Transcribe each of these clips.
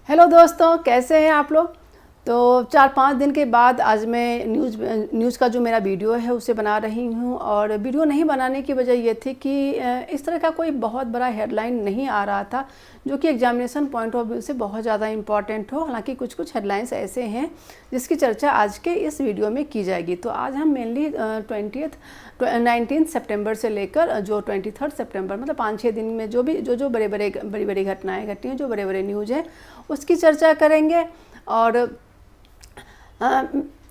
Hello दोस्तों, कैसे हैं आप लोग। तो 4-5 दिन के बाद आज मैं न्यूज़ का जो मेरा वीडियो है उसे बना रही हूँ। और वीडियो नहीं बनाने की वजह ये थी कि इस तरह का कोई बहुत बड़ा हेडलाइन नहीं आ रहा था जो कि एग्जामिनेशन पॉइंट ऑफ व्यू से बहुत ज़्यादा इम्पॉर्टेंट हो। हालांकि कुछ कुछ हेडलाइंस ऐसे हैं जिसकी चर्चा आज के इस वीडियो में की जाएगी। तो आज हम मेनली 19 सितंबर से लेकर जो 23 सितंबर मतलब 5-6 दिन में जो बड़ी बड़ी घटनाएँ घटी हैं, जो बड़े बड़े न्यूज़ हैं, उसकी चर्चा करेंगे। और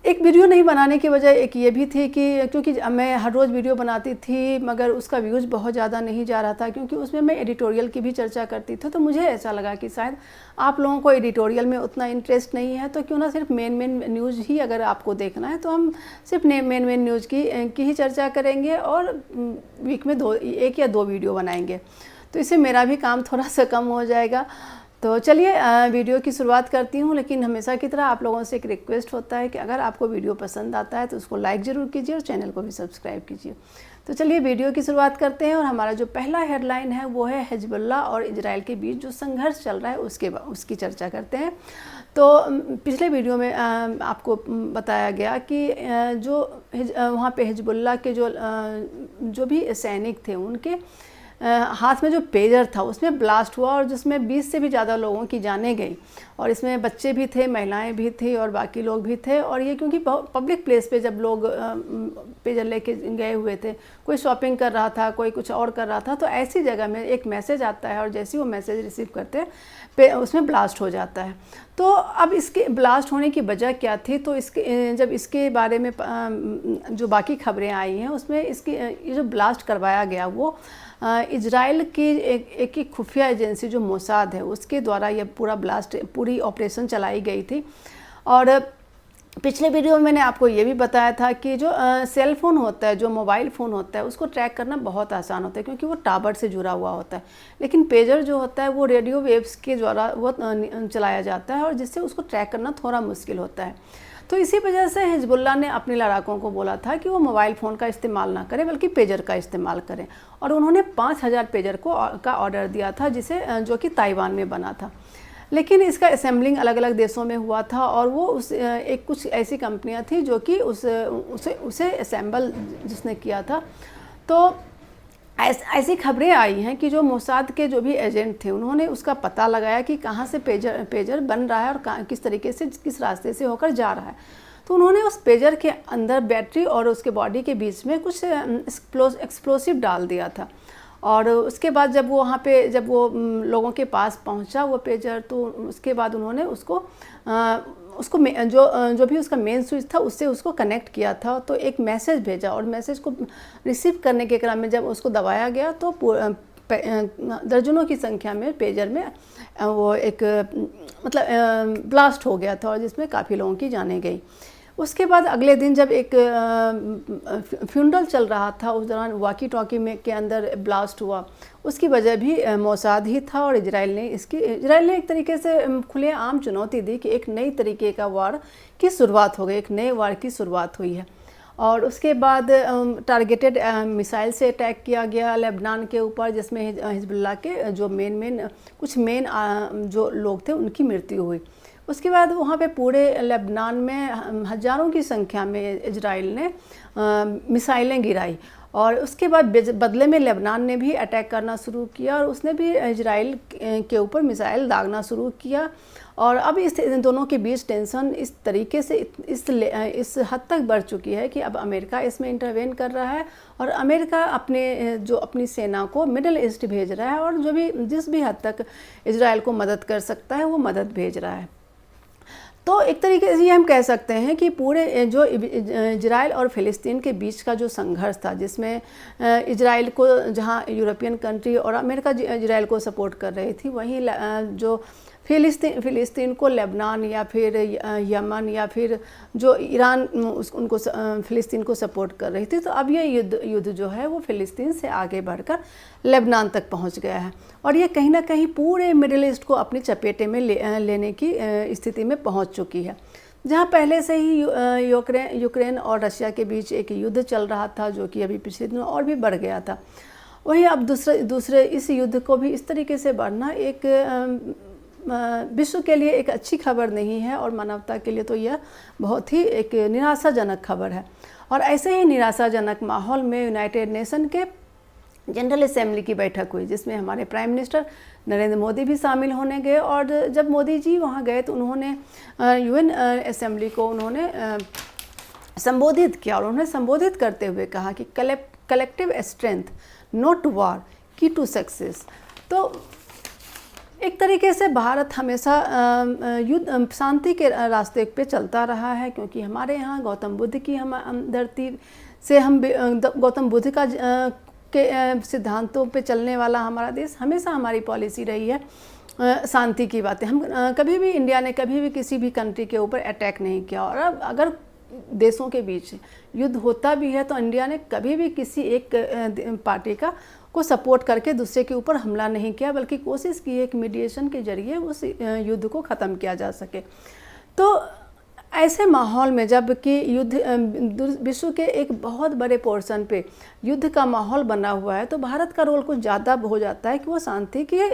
एक वीडियो नहीं बनाने की वजह एक ये भी थी कि क्योंकि मैं हर रोज़ वीडियो बनाती थी मगर उसका व्यूज़ बहुत ज़्यादा नहीं जा रहा था, क्योंकि उसमें मैं एडिटोरियल की भी चर्चा करती थी। तो मुझे ऐसा लगा कि शायद आप लोगों को एडिटोरियल में उतना इंटरेस्ट नहीं है, तो क्यों ना सिर्फ मेन न्यूज़ ही अगर आपको देखना है तो हम सिर्फ मेन न्यूज़ की ही चर्चा करेंगे और वीक में 1 या 2 वीडियो बनाएंगे। तो इससे मेरा भी काम थोड़ा सा कम हो जाएगा। तो चलिए वीडियो की शुरुआत करती हूँ। लेकिन हमेशा की तरह आप लोगों से एक रिक्वेस्ट होता है कि अगर आपको वीडियो पसंद आता है तो उसको लाइक ज़रूर कीजिए और चैनल को भी सब्सक्राइब कीजिए। तो चलिए वीडियो की शुरुआत करते हैं। और हमारा जो पहला हेडलाइन है वो है हिजबुल्लाह और इजराइल के बीच जो संघर्ष चल रहा है उसकी चर्चा करते हैं। तो पिछले वीडियो में आपको बताया गया कि वहाँ पे हिजबुल्लाह के जो भी सैनिक थे उनके हाथ में जो पेजर था उसमें ब्लास्ट हुआ और जिसमें 20 से भी ज़्यादा लोगों की जानें गई। और इसमें बच्चे भी थे, महिलाएं भी थी और बाकी लोग भी थे। और ये क्योंकि पब्लिक प्लेस पे जब लोग पेजर लेके गए हुए थे, कोई शॉपिंग कर रहा था, कोई कुछ और कर रहा था, तो ऐसी जगह में एक मैसेज आता है और जैसे ही वो मैसेज रिसीव करते हैं उसमें ब्लास्ट हो जाता है। तो अब इसके ब्लास्ट होने की वजह क्या थी, तो जब इसके बारे में जो बाकी खबरें आई हैं उसमें ये जो ब्लास्ट करवाया गया वो इजराइल की एक खुफिया एजेंसी जो मोसाद है उसके द्वारा ये पूरी ऑपरेशन चलाई गई थी। और पिछले वीडियो में मैंने आपको ये भी बताया था कि जो सेल फ़ोन होता है, जो मोबाइल फ़ोन होता है, उसको ट्रैक करना बहुत आसान होता है क्योंकि वो टावर से जुड़ा हुआ होता है। लेकिन पेजर जो होता है वो रेडियो वेव्स के द्वारा वो चलाया जाता है और जिससे उसको ट्रैक करना थोड़ा मुश्किल होता है। तो इसी वजह से हिजबुल्लाह ने अपने लड़ाकों को बोला था कि वो मोबाइल फ़ोन का इस्तेमाल ना करें बल्कि पेजर का इस्तेमाल करें। और उन्होंने 5000 पेजर का ऑर्डर दिया था जो कि ताइवान में बना था। लेकिन इसका असेंबलिंग अलग अलग देशों में हुआ था और वो कुछ ऐसी कंपनियां थी जो कि उसे असेंबल जिसने किया था। तो ऐसी खबरें आई हैं कि जो मोसाद के जो भी एजेंट थे उन्होंने उसका पता लगाया कि कहाँ से पेजर बन रहा है और किस तरीके से किस रास्ते से होकर जा रहा है। तो उन्होंने उस पेजर के अंदर बैटरी और उसके बॉडी के बीच में कुछ एक्सप्लोसिव डाल दिया था। और उसके बाद जब वो लोगों के पास पहुंचा वो पेजर, तो उसके बाद उन्होंने उसको जो भी उसका मेन स्विच था उससे उसको कनेक्ट किया था। तो एक मैसेज भेजा और मैसेज को रिसीव करने के क्रम में जब उसको दबाया गया तो दर्जनों की संख्या में पेजर में वो एक ब्लास्ट हो गया था और जिसमें काफ़ी लोगों की जानें गई। उसके बाद अगले दिन जब एक फ्यूनरल चल रहा था उस दौरान वाकी टॉकी में के अंदर ब्लास्ट हुआ। उसकी वजह भी मोसाद ही था और इजराइल ने एक तरीके से खुलेआम चुनौती दी कि एक नई तरीके का वार की शुरुआत हो गई, एक नए वार की शुरुआत हुई है। और उसके बाद टारगेटेड मिसाइल से अटैक किया गया लेबनान के ऊपर, जिसमें हिजबुल्लाह के जो कुछ मेन जो लोग थे उनकी मृत्यु हुई। उसके बाद वहाँ पे पूरे लेबनान में हज़ारों की संख्या में इजराइल ने मिसाइलें गिराई। और उसके बाद बदले में लेबनान ने भी अटैक करना शुरू किया और उसने भी इजराइल के ऊपर मिसाइल दागना शुरू किया। और अब इन दोनों के बीच टेंशन इस तरीके से इस हद तक बढ़ चुकी है कि अब अमेरिका इसमें इंटरवेन कर रहा है और अमेरिका अपनी सेना को मिडिल ईस्ट भेज रहा है और जिस भी हद तक इजराइल को मदद कर सकता है वो मदद भेज रहा है। तो एक तरीके से ये हम कह सकते हैं कि पूरे जो इजराइल और फ़िलिस्तीन के बीच का जो संघर्ष था, जिसमें इजराइल को जहाँ यूरोपियन कंट्री और अमेरिका इजराइल को सपोर्ट कर रही थी, वहीं जो फ़िलिस्तीन को लेबनान या फिर यमन या फिर जो ईरान उनको फ़िलिस्तीन को सपोर्ट कर रही थी। तो अब ये युद्ध जो है वो फ़िलिस्तीन से आगे बढ़कर लेबनान तक पहुंच गया है और ये कहीं ना कहीं पूरे मिडिल ईस्ट को अपनी चपेटे में लेने की स्थिति में पहुंच चुकी है। जहां पहले से ही यूक्रेन और रशिया के बीच एक युद्ध चल रहा था जो कि अभी पिछले दिनों और भी बढ़ गया था, वहीं अब दूसरे इस युद्ध को भी इस तरीके से बढ़ना एक विश्व के लिए एक अच्छी खबर नहीं है और मानवता के लिए तो यह बहुत ही एक निराशाजनक खबर है। और ऐसे ही निराशाजनक माहौल में यूनाइटेड नेशन के जनरल असेंबली की बैठक हुई, जिसमें हमारे प्राइम मिनिस्टर नरेंद्र मोदी भी शामिल होने गए। और जब मोदी जी वहाँ गए तो उन्होंने यूएन असेंबली को उन्होंने संबोधित किया, और उन्होंने संबोधित करते हुए कहा कि कलेक्टिव स्ट्रेंथ नॉट वार की टू सक्सेस। तो एक तरीके से भारत हमेशा युद्ध शांति के रास्ते पे चलता रहा है, क्योंकि हमारे यहाँ गौतम बुद्ध की हम धरती से हम गौतम बुद्ध का के सिद्धांतों पे चलने वाला हमारा देश, हमेशा हमारी पॉलिसी रही है शांति की बातें। हम कभी भी, इंडिया ने कभी भी किसी भी कंट्री के ऊपर अटैक नहीं किया, और अब अगर देशों के बीच युद्ध होता भी है तो इंडिया ने कभी भी किसी एक पार्टी को सपोर्ट करके दूसरे के ऊपर हमला नहीं किया, बल्कि कोशिश की एक मीडिएशन के जरिए उस युद्ध को ख़त्म किया जा सके। तो ऐसे माहौल में जबकि युद्ध विश्व के एक बहुत बड़े पोर्शन पे युद्ध का माहौल बना हुआ है, तो भारत का रोल कुछ ज़्यादा हो जाता है कि वो शांति के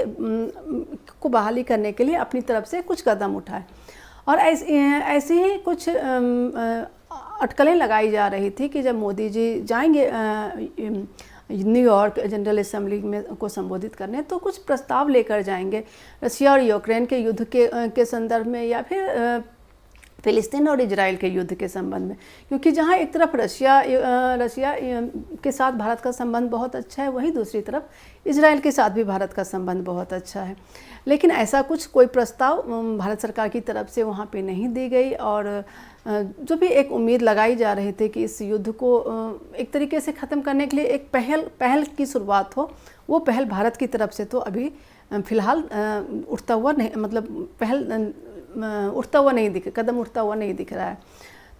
को बहाली करने के लिए अपनी तरफ से कुछ कदम उठाए। और ऐसे ही कुछ अटकलें लगाई जा रही थी कि जब मोदी जी जाएंगे न्यूयॉर्क जनरल असेंबली में को संबोधित करने, तो कुछ प्रस्ताव लेकर जाएंगे रशिया और यूक्रेन के युद्ध के संदर्भ में, या फिर फ़िलिस्तीन और इजराइल के युद्ध के संबंध में। क्योंकि जहाँ एक तरफ रशिया के साथ भारत का संबंध बहुत अच्छा है, वहीं दूसरी तरफ इजराइल के साथ भी भारत का संबंध बहुत अच्छा है। लेकिन ऐसा कुछ कोई प्रस्ताव भारत सरकार की तरफ से वहाँ पे नहीं दी गई, और जो भी एक उम्मीद लगाई जा रही थी कि इस युद्ध को एक तरीके से ख़त्म करने के लिए एक पहल की शुरुआत हो, वो पहल भारत की तरफ से तो अभी फ़िलहाल उठता हुआ नहीं, मतलब कदम उठता हुआ नहीं दिख रहा है।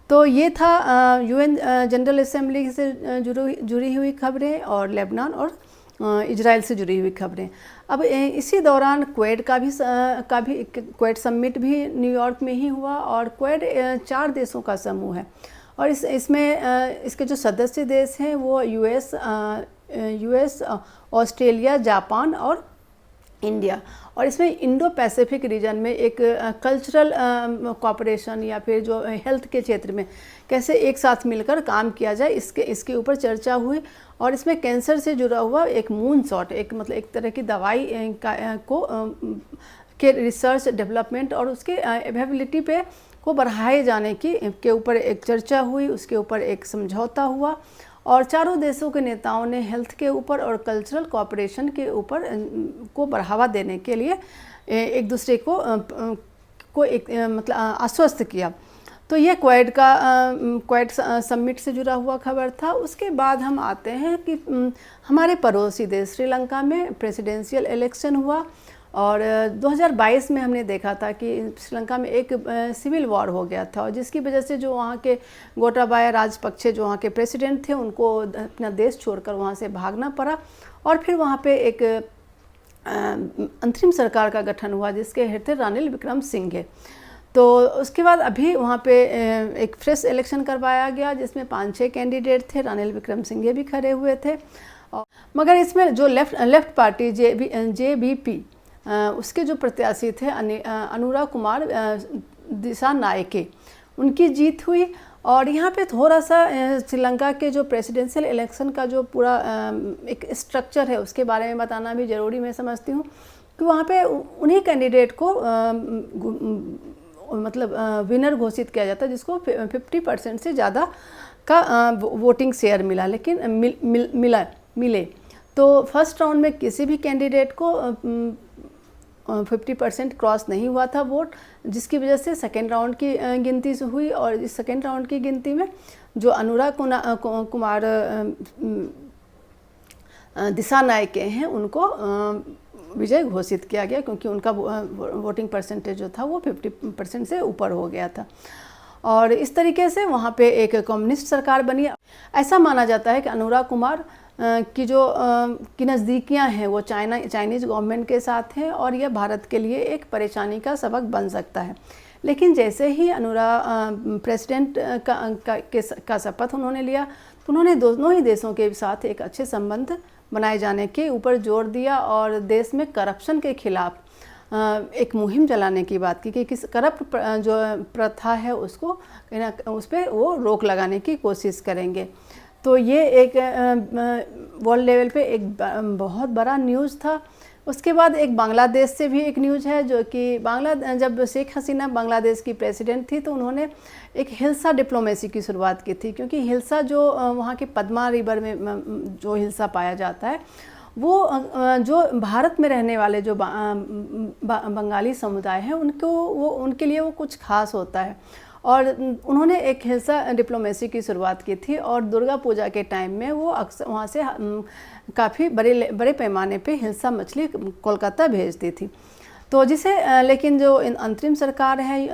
तो ये था यूएन जनरल असेंबली से जुड़ी हुई खबरें, और लेबनान और इजराइल से जुड़ी हुई खबरें। अब इसी दौरान क्वेड का भी क्वेड समिट भी न्यूयॉर्क में ही हुआ, और क्वेड 4 देशों का समूह है, और इसमें इसके जो सदस्य देश हैं वो यूएस, ऑस्ट्रेलिया, जापान और इंडिया। और इसमें इंडो पैसिफिक रीजन में एक कल्चरल कोऑपरेशन या फिर जो हेल्थ के क्षेत्र में कैसे एक साथ मिलकर काम किया जाए, इसके ऊपर चर्चा हुई। और इसमें कैंसर से जुड़ा हुआ एक मून शॉट, एक तरह की दवाई के रिसर्च डेवलपमेंट और उसके अवेलेबिलिटी पे को बढ़ाए जाने के ऊपर एक चर्चा हुई, उसके ऊपर एक समझौता हुआ। और चारों देशों के नेताओं ने हेल्थ के ऊपर और कल्चरल कोऑपरेशन के ऊपर को बढ़ावा देने के लिए एक दूसरे को एक मतलब आश्वस्त किया। तो ये क्वेड समिट से जुड़ा हुआ खबर था। उसके बाद हम आते हैं कि हमारे पड़ोसी देश श्रीलंका में प्रेसिडेंशियल इलेक्शन हुआ, और 2022 में हमने देखा था कि श्रीलंका में एक सिविल वॉर हो गया था, और जिसकी वजह से जो वहाँ के गोटाबाया राजपक्षे जो वहाँ के प्रेसिडेंट थे, उनको अपना देश छोड़कर वहाँ से भागना पड़ा, और फिर वहाँ पे एक अंतरिम सरकार का गठन हुआ जिसके हेड थे रानिल विक्रमसिंघे। तो उसके बाद अभी वहाँ पे एक फ्रेश इलेक्शन करवाया गया जिसमें 5-6 कैंडिडेट थे, रानिल विक्रमसिंघे भी खड़े हुए थे। मगर इसमें जो लेफ्ट पार्टी JVP उसके जो प्रत्याशी थे अनुराग कुमार दिसानायके, उनकी जीत हुई। और यहाँ पे थोड़ा सा श्रीलंका के जो प्रेसिडेंशियल इलेक्शन का जो पूरा एक स्ट्रक्चर है उसके बारे में बताना भी ज़रूरी मैं समझती हूँ कि वहाँ पे उन्हीं कैंडिडेट को मतलब विनर घोषित किया जाता है जिसको 50% से ज़्यादा का वोटिंग शेयर मिला, लेकिन मिले। तो फर्स्ट राउंड में किसी भी कैंडिडेट को 50% क्रॉस नहीं हुआ था वोट, जिसकी वजह से सेकेंड राउंड की गिनती हुई। और इस सेकेंड राउंड की गिनती में जो अनुराग कुमार दिसानायके हैं उनको विजय घोषित किया गया, क्योंकि उनका वोटिंग परसेंटेज जो था वो 50% से ऊपर हो गया था। और इस तरीके से वहाँ पे एक कम्युनिस्ट सरकार बनी। ऐसा माना जाता है कि अनुराग कुमार की जो की नज़दीकियाँ हैं वो चाइनीज़ गवर्नमेंट के साथ हैं, और यह भारत के लिए एक परेशानी का सबक बन सकता है। लेकिन जैसे ही अनुराग प्रेसिडेंट का शपथ उन्होंने लिया, तो उन्होंने दोनों ही देशों के साथ एक अच्छे संबंध बनाए जाने के ऊपर जोर दिया, और देश में करप्शन के खिलाफ एक मुहिम चलाने की बात की कि किस करप्ट जो प्रथा है उसको उस पर वो रोक लगाने की कोशिश करेंगे। तो ये एक वर्ल्ड लेवल पे एक बहुत बड़ा न्यूज़ था। उसके बाद एक बांग्लादेश से भी एक न्यूज़ है, जो कि जब शेख हसीना बांग्लादेश की प्रेसिडेंट थी तो उन्होंने एक हिल्सा डिप्लोमेसी की शुरुआत की थी, क्योंकि हिल्सा जो वहाँ के पद्मा रिवर में जो हिल्सा पाया जाता है वो जो भारत में रहने वाले जो बंगाली समुदाय हैं उनके लिए वो कुछ खास होता है। और उन्होंने एक हिल्सा डिप्लोमेसी की शुरुआत की थी और दुर्गा पूजा के टाइम में वो अक्सर वहाँ से काफ़ी बड़े पैमाने पे हिल्सा मछली कोलकाता भेजती थी। तो लेकिन जो अंतरिम सरकार है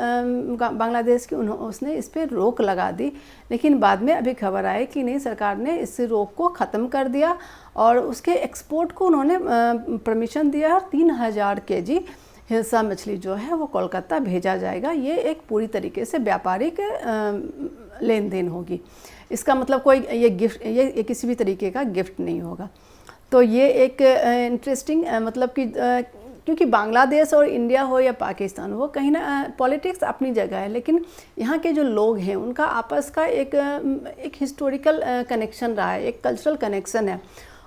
बांग्लादेश की उसने इस पर रोक लगा दी। लेकिन बाद में अभी खबर आई कि नहीं, सरकार ने इस रोक को ख़त्म कर दिया और उसके एक्सपोर्ट को उन्होंने परमिशन दिया और 3000 केजी हिल्सा मछली जो है वो कोलकाता भेजा जाएगा। ये एक पूरी तरीके से व्यापारिक लेन देन होगी। इसका मतलब कोई ये किसी भी तरीके का गिफ्ट नहीं होगा। तो ये एक इंटरेस्टिंग मतलब कि क्योंकि बांग्लादेश और इंडिया हो या पाकिस्तान हो, कहीं ना पॉलिटिक्स अपनी जगह है, लेकिन यहाँ के जो लोग हैं उनका आपस का एक हिस्टोरिकल कनेक्शन रहा है, एक कल्चरल कनेक्शन है।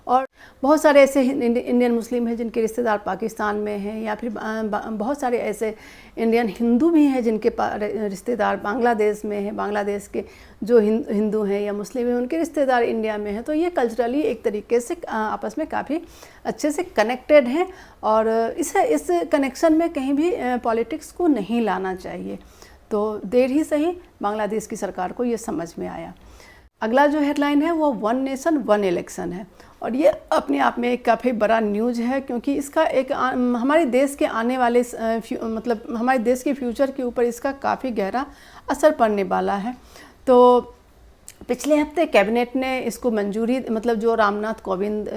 और बहुत सारे ऐसे इंडियन मुस्लिम हैं जिनके रिश्तेदार पाकिस्तान में हैं, या फिर बहुत सारे ऐसे इंडियन हिंदू भी हैं जिनके रिश्तेदार बांग्लादेश में हैं। बांग्लादेश के जो हिंदू हैं या मुस्लिम हैं उनके रिश्तेदार इंडिया में हैं। तो ये कल्चरली एक तरीके से आपस में काफ़ी अच्छे से कनेक्टेड हैं और इस कनेक्शन में कहीं भी पॉलिटिक्स को नहीं लाना चाहिए। तो देर ही सही बांग्लादेश की सरकार को ये समझ में आया। अगला जो हेडलाइन है वो वन नेशन वन इलेक्शन है और ये अपने आप में एक काफ़ी बड़ा न्यूज़ है, क्योंकि इसका एक हमारे देश के आने वाले मतलब हमारे देश के फ्यूचर के ऊपर इसका काफ़ी गहरा असर पड़ने वाला है। तो पिछले हफ्ते कैबिनेट ने इसको मंजूरी मतलब जो रामनाथ कोविंद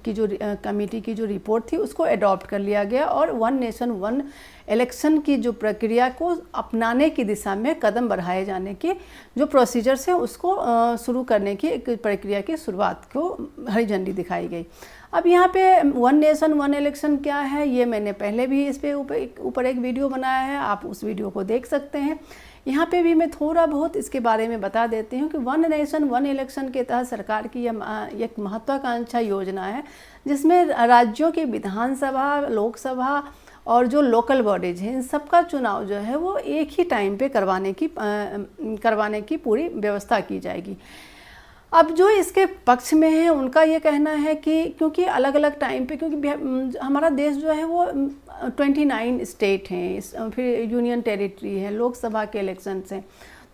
की जो कमेटी की जो रिपोर्ट थी उसको अडॉप्ट कर लिया गया और वन नेशन वन इलेक्शन की जो प्रक्रिया को अपनाने की दिशा में कदम बढ़ाए जाने के जो प्रोसीजर्स हैं उसको शुरू करने की एक प्रक्रिया की शुरुआत को हरी झंडी दिखाई गई। अब यहाँ पे वन नेशन वन इलेक्शन क्या है, ये मैंने पहले भी इस पे ऊपर एक वीडियो बनाया है, आप उस वीडियो को देख सकते हैं। यहाँ पे भी मैं थोड़ा बहुत इसके बारे में बता देती हूँ कि वन नेशन वन इलेक्शन के तहत सरकार की यह एक महत्वाकांक्षा योजना है, जिसमें राज्यों की विधानसभा, लोकसभा और जो लोकल बॉडीज हैं इन सबका चुनाव जो है वो एक ही टाइम पे करवाने की पूरी व्यवस्था की जाएगी। अब जो इसके पक्ष में है उनका ये कहना है कि क्योंकि अलग अलग टाइम पे, क्योंकि हमारा देश जो है वो 29 स्टेट हैं, फिर यूनियन टेरिटरी है, लोकसभा के इलेक्शंस हैं,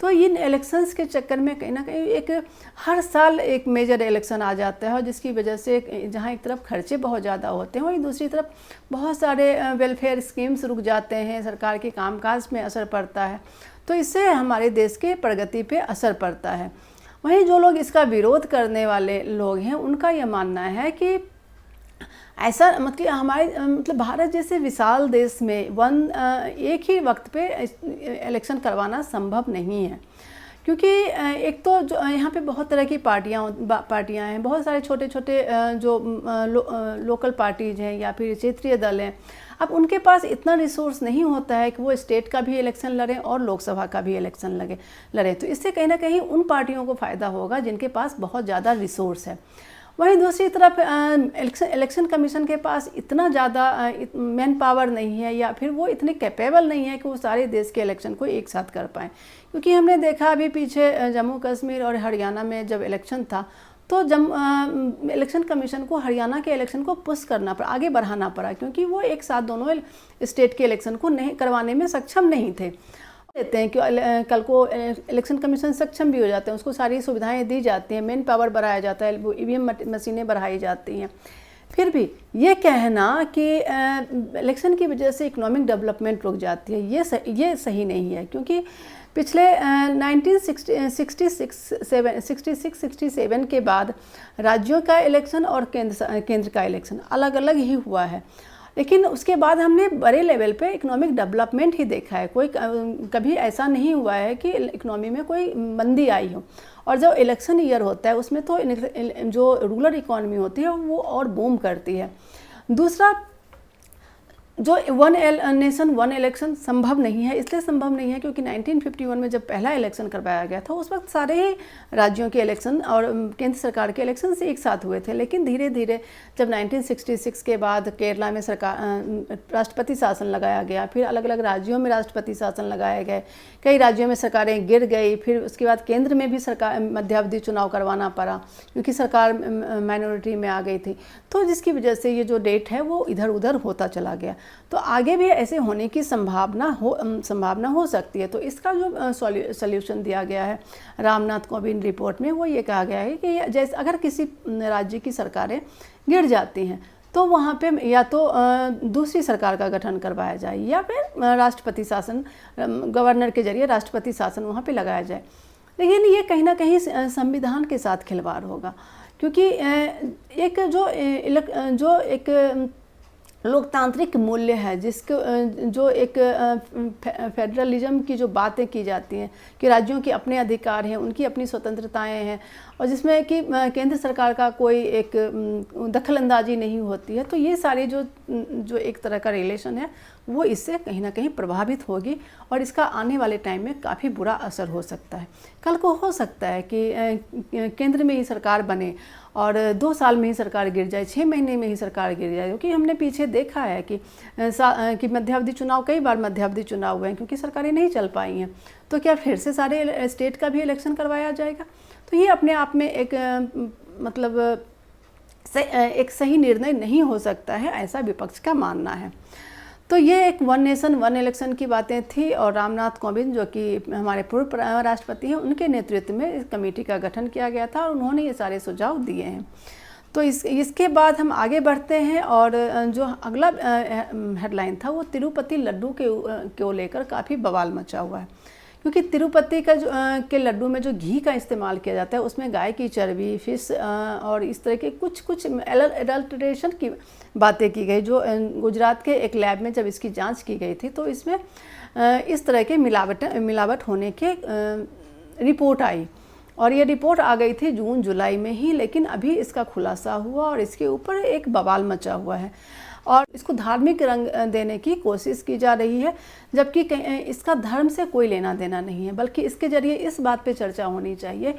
तो इन इलेक्शंस के चक्कर में कहीं ना कहीं एक हर साल एक मेजर इलेक्शन आ जाता है और जिसकी वजह से जहाँ एक तरफ खर्चे बहुत ज़्यादा होते हैं वहीं दूसरी तरफ बहुत सारे वेलफेयर स्कीम्स रुक जाते हैं, सरकार के कामकाज में असर पड़ता है, तो इससे हमारे देश के प्रगति पे असर पड़ता है। वहीं जो लोग इसका विरोध करने वाले लोग हैं उनका यह मानना है कि ऐसा मतलब हमारे मतलब भारत जैसे विशाल देश में एक ही वक्त पे इलेक्शन करवाना संभव नहीं है, क्योंकि एक तो जो यहाँ पे बहुत तरह की पार्टियाँ हैं, बहुत सारे छोटे छोटे जो लोकल पार्टीज हैं या फिर क्षेत्रीय दल हैं। अब उनके पास इतना रिसोर्स नहीं होता है कि वो स्टेट का भी इलेक्शन लड़ें और लोकसभा का भी इलेक्शन लड़ें, तो इससे कहीं ना कहीं उन पार्टियों को फ़ायदा होगा जिनके पास बहुत ज़्यादा रिसोर्स है। वहीं दूसरी तरफ इलेक्शन कमीशन के पास इतना ज़्यादा मैन पावर नहीं है या फिर वो इतने कैपेबल नहीं है कि वो सारे देश के इलेक्शन को एक साथ कर पाएँ, क्योंकि हमने देखा अभी पीछे जम्मू कश्मीर और हरियाणा में जब इलेक्शन था तो इलेक्शन कमीशन को हरियाणा के इलेक्शन को पुश करना पड़ा, आगे बढ़ाना पड़ा, क्योंकि वो एक साथ दोनों स्टेट के इलेक्शन को नहीं करवाने में सक्षम नहीं थे। देते हैं कि कल को इलेक्शन कमीशन सक्षम भी हो जाते हैं, उसको सारी सुविधाएं दी जाती हैं, मैन पावर बढ़ाया जाता है, ईवीएम मशीनें बढ़ाई जाती हैं, फिर भी ये कहना कि इलेक्शन की वजह से इकोनॉमिक डेवलपमेंट रुक जाती है, ये सही नहीं है। क्योंकि पिछले 1966-67 के बाद राज्यों का इलेक्शन और केंद्र का इलेक्शन अलग अलग ही हुआ है, लेकिन उसके बाद हमने बड़े लेवल पे इकोनॉमिक डेवलपमेंट ही देखा है। कोई कभी ऐसा नहीं हुआ है कि इकोनॉमी में कोई मंदी आई हो, और जो इलेक्शन ईयर होता है उसमें तो जो रूरल इकोनॉमी होती है वो और बूम करती है। दूसरा, जो नेशन वन इलेक्शन संभव नहीं है। इसलिए संभव नहीं है क्योंकि 1951 में जब पहला इलेक्शन करवाया गया था उस वक्त सारे ही राज्यों के इलेक्शन और केंद्र सरकार के इलेक्शन से एक साथ हुए थे। लेकिन धीरे धीरे जब 1966 के बाद केरला में राष्ट्रपति शासन लगाया गया, फिर अलग अलग राज्यों में राष्ट्रपति शासन लगाए गए, कई राज्यों में सरकारें गिर गई, फिर उसके बाद केंद्र में भी सरकार मध्यावधि चुनाव करवाना पड़ा क्योंकि सरकार माइनॉरिटी में आ गई थी। तो जिसकी वजह से ये जो डेट है वो इधर उधर होता चला गया। तो आगे भी ऐसे होने की संभावना हो सकती है। तो इसका जो सॉल्यूशन दिया गया है रामनाथ कोविंद रिपोर्ट में, वो ये कहा गया है कि जैसे अगर किसी राज्य की सरकारें गिर जाती हैं तो वहाँ पे या तो दूसरी सरकार का गठन करवाया जाए या फिर राष्ट्रपति शासन, गवर्नर के जरिए राष्ट्रपति शासन वहाँ पे लगाया जाए। लेकिन ये कहीं ना कहीं संविधान के साथ खिलवाड़ होगा क्योंकि एक जो एक लोकतांत्रिक मूल्य है जिसको जो एक फेडरलिज्म की जो बातें की जाती हैं कि राज्यों के अपने अधिकार हैं, उनकी अपनी स्वतंत्रताएं हैं और जिसमें कि केंद्र सरकार का कोई एक दखल अंदाजी नहीं होती है, तो ये सारी जो एक तरह का रिलेशन है वो इससे कहीं ना कहीं प्रभावित होगी और इसका आने वाले टाइम में काफ़ी बुरा असर हो सकता है। कल को हो सकता है कि केंद्र में ही सरकार बने और 2 साल में ही सरकार गिर जाए, 6 महीने में ही सरकार गिर जाए, क्योंकि हमने पीछे देखा है कि मध्यावधि चुनाव, कई बार मध्यावधि चुनाव हुए हैं क्योंकि सरकारें नहीं चल पाई हैं। तो क्या फिर से सारे स्टेट का भी इलेक्शन करवाया जाएगा? तो ये अपने आप में एक एक सही निर्णय नहीं हो सकता है, ऐसा विपक्ष का मानना है। तो ये एक वन नेशन वन इलेक्शन की बातें थी और रामनाथ कोविंद जो कि हमारे पूर्व राष्ट्रपति हैं, उनके नेतृत्व में इस कमेटी का गठन किया गया था और उन्होंने ये सारे सुझाव दिए हैं। तो इसके बाद हम आगे बढ़ते हैं और जो अगला हेडलाइन था वो तिरुपति लड्डू को लेकर काफ़ी बवाल मचा हुआ है क्योंकि तिरुपति का के लड्डू में जो घी का इस्तेमाल किया जाता है उसमें गाय की चर्बी, फिश और इस तरह के कुछ एडल्ट्रेशन की बातें की गई। जो गुजरात के एक लैब में जब इसकी जांच की गई थी तो इसमें इस तरह के मिलावट होने के रिपोर्ट आई और ये रिपोर्ट आ गई थी जून जुलाई में ही, लेकिन अभी इसका खुलासा हुआ और इसके ऊपर एक बवाल मचा हुआ है और इसको धार्मिक रंग देने की कोशिश की जा रही है, जबकि इसका धर्म से कोई लेना देना नहीं है, बल्कि इसके जरिए इस बात पे चर्चा होनी चाहिए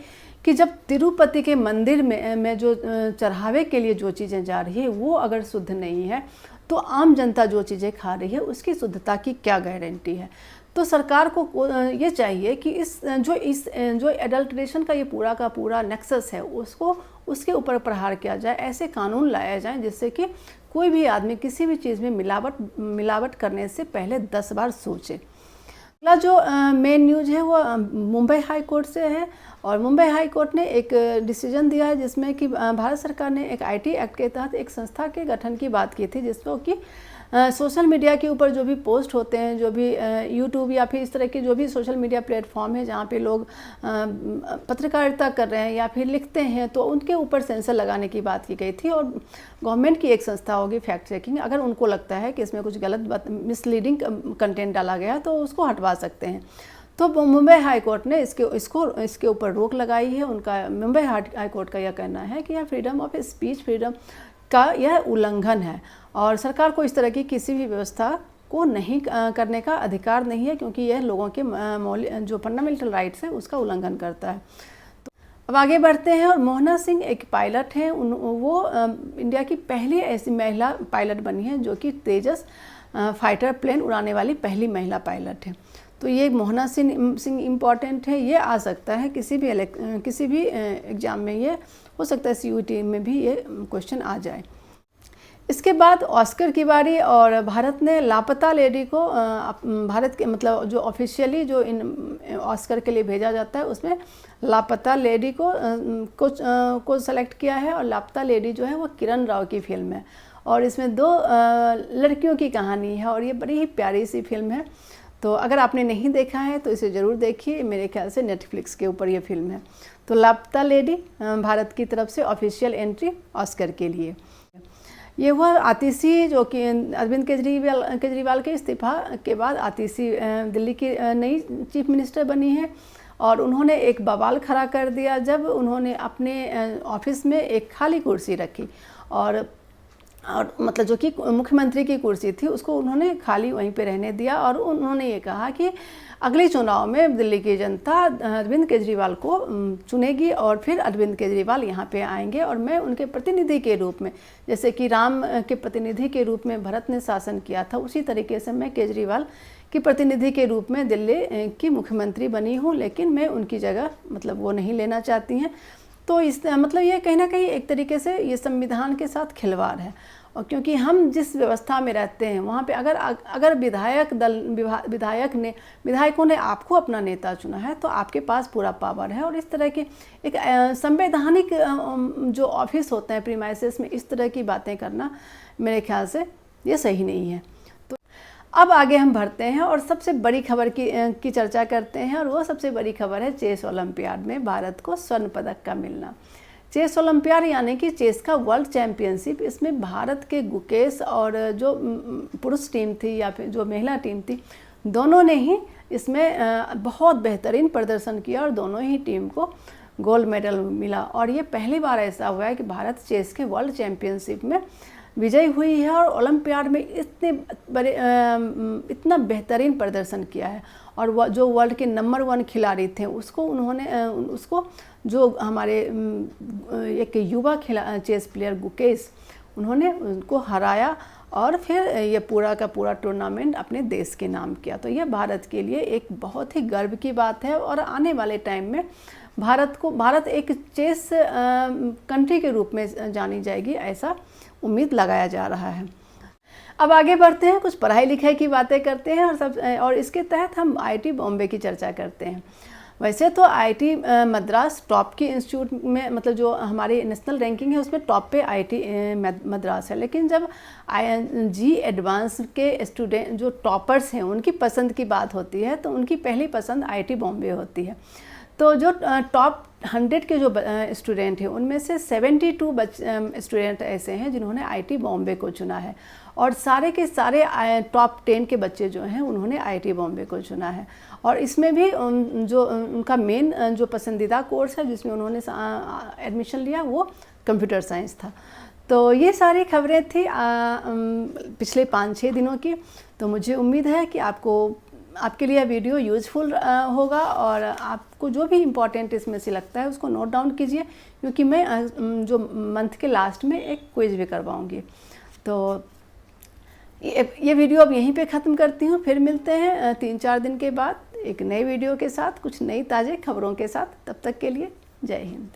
कि जब तिरुपति के मंदिर में जो चढ़ावे के लिए जो चीज़ें जा रही है वो अगर शुद्ध नहीं है तो आम जनता जो चीज़ें खा रही है उसकी शुद्धता की क्या गारंटी है। तो सरकार को ये चाहिए कि जो एडल्ट्रेशन का ये पूरा का पूरा नेक्सस है उसके ऊपर प्रहार किया जाए, ऐसे कानून लाया जाए जिससे कि कोई भी आदमी किसी भी चीज़ में मिलावट करने से पहले 10 बार सोचे। अगला जो मेन न्यूज़ है वो मुंबई हाई कोर्ट से है और मुंबई हाई कोर्ट ने एक डिसीजन दिया है जिसमें कि भारत सरकार ने एक IT एक्ट के तहत एक संस्था के गठन की बात की थी जिसको कि सोशल मीडिया के ऊपर जो भी पोस्ट होते हैं, जो भी यूट्यूब या फिर इस तरह के जो भी सोशल मीडिया प्लेटफॉर्म है जहाँ पे लोग पत्रकारिता कर रहे हैं या फिर लिखते हैं, तो उनके ऊपर सेंसर लगाने की बात की गई थी और गवर्नमेंट की एक संस्था होगी फैक्ट चेकिंग, अगर उनको लगता है कि इसमें कुछ गलत मिसलीडिंग कंटेंट डाला गया तो उसको हटवा सकते हैं। तो मुंबई हाई कोर्ट ने इसके ऊपर रोक लगाई है। उनका मुंबई हाई कोर्ट का यह कहना है कि यह फ्रीडम ऑफ स्पीच का यह उल्लंघन है और सरकार को इस तरह की किसी भी व्यवस्था को नहीं करने का अधिकार नहीं है क्योंकि यह लोगों के जो फंडामेंटल राइट्स है उसका उल्लंघन करता है। तो अब आगे बढ़ते हैं और मोहना सिंह एक पायलट हैं, वो इंडिया की पहली ऐसी महिला पायलट बनी है जो कि तेजस फाइटर प्लेन उड़ाने वाली पहली महिला पायलट है। तो ये मोहना सिंह इम्पॉर्टेंट है, ये आ सकता है किसी भी एग्ज़ाम में, ये हो सकता है CUET में भी ये क्वेश्चन आ जाए। इसके बाद ऑस्कर की बारी और भारत ने लापता लेडी को भारत के जो ऑफिशियली जो ऑस्कर के लिए भेजा जाता है उसमें लापता लेडी को सेलेक्ट किया है और लापता लेडी जो है वो किरण राव की फिल्म है और इसमें 2 लड़कियों की कहानी है और ये बड़ी ही प्यारी सी फिल्म है। तो अगर आपने नहीं देखा है तो इसे ज़रूर देखिए, मेरे ख्याल से नेटफ्लिक्स के ऊपर ये फिल्म है। तो लापता लेडी भारत की तरफ से ऑफिशियल एंट्री ऑस्कर के लिए। ये हुआ आतिशी जो कि अरविंद केजरीवाल के इस्तीफा के बाद आतिशी दिल्ली की नई चीफ मिनिस्टर बनी है और उन्होंने एक बवाल खड़ा कर दिया जब उन्होंने अपने ऑफिस में एक खाली कुर्सी रखी और और मतलब जो कि मुख्यमंत्री की कुर्सी थी उसको उन्होंने खाली वहीं पे रहने दिया और उन्होंने ये कहा कि अगले चुनाव में दिल्ली की जनता अरविंद केजरीवाल को चुनेगी और फिर अरविंद केजरीवाल यहाँ पे आएंगे और मैं उनके प्रतिनिधि के रूप में, जैसे कि राम के प्रतिनिधि के रूप में भरत ने शासन किया था, उसी तरीके से मैं केजरीवाल की प्रतिनिधि के रूप में दिल्ली की मुख्यमंत्री बनी हूँ, लेकिन मैं उनकी जगह मतलब वो नहीं लेना चाहती हैं। तो इस मतलब ये कहीं ना कहीं एक तरीके से ये संविधान के साथ खिलवाड़ है। और क्योंकि हम जिस व्यवस्था में रहते हैं वहाँ पे अगर विधायकों ने आपको अपना नेता चुना है तो आपके पास पूरा पावर है। और इस तरह की एक संवैधानिक जो ऑफिस होते हैं प्रीमाइसेस में इस तरह की बातें करना मेरे ख्याल से ये सही नहीं है। तो अब आगे हम बढ़ते हैं और सबसे बड़ी खबर की चर्चा करते हैं और वो सबसे बड़ी खबर है चेस ओलंपियाड में भारत को स्वर्ण पदक का मिलना। चेस ओलंपियाड यानी कि चेस का वर्ल्ड चैम्पियनशिप, इसमें भारत के गुकेश और जो पुरुष टीम थी या फिर जो महिला टीम थी, दोनों ने ही इसमें बहुत बेहतरीन प्रदर्शन किया और दोनों ही टीम को गोल्ड मेडल मिला। और ये पहली बार ऐसा हुआ है कि भारत चेस के वर्ल्ड चैम्पियनशिप में विजयी हुई है और ओलंपियाड में इतना बेहतरीन प्रदर्शन किया है। और वह जो वर्ल्ड के नंबर 1 खिलाड़ी थे उसको जो हमारे एक युवा चेस प्लेयर गुकेश, उन्होंने उनको हराया और फिर ये पूरा का पूरा टूर्नामेंट अपने देश के नाम किया। तो यह भारत के लिए एक बहुत ही गर्व की बात है और आने वाले टाइम में भारत एक चेस कंट्री के रूप में जानी जाएगी, ऐसा उम्मीद लगाया जा रहा है। अब आगे बढ़ते हैं, कुछ पढ़ाई लिखाई की बातें करते हैं और इसके तहत हम IIT बॉम्बे की चर्चा करते हैं। वैसे तो IIT मद्रास टॉप की इंस्टीट्यूट में, मतलब जो हमारी नेशनल रैंकिंग है उसमें टॉप पे IIT मद्रास है, लेकिन जब जी एडवांस के स्टूडेंट जो टॉपर्स हैं उनकी पसंद की बात होती है तो उनकी पहली पसंद IIT बॉम्बे होती है। तो जो टॉप 100 के जो स्टूडेंट हैं उनमें से 72 स्टूडेंट ऐसे हैं जिन्होंने IIT बॉम्बे को चुना है और सारे के सारे टॉप 10 के बच्चे जो हैं उन्होंने IIT बॉम्बे को चुना है। और इसमें भी जो उनका मेन जो पसंदीदा कोर्स है जिसमें उन्होंने एडमिशन लिया वो कंप्यूटर साइंस था। तो ये सारी खबरें थी पिछले 5-6 दिनों की। तो मुझे उम्मीद है कि आपके लिए वीडियो यूज़फुल होगा और आपको जो भी इम्पोर्टेंट इसमें से लगता है उसको नोट डाउन कीजिए, क्योंकि मैं जो मंथ के लास्ट में एक क्विज भी करवाऊँगी। तो ये वीडियो अब यहीं पे ख़त्म करती हूँ, फिर मिलते हैं 3-4 दिन के बाद एक नए वीडियो के साथ, कुछ नई ताज़े खबरों के साथ। तब तक के लिए जय हिंद।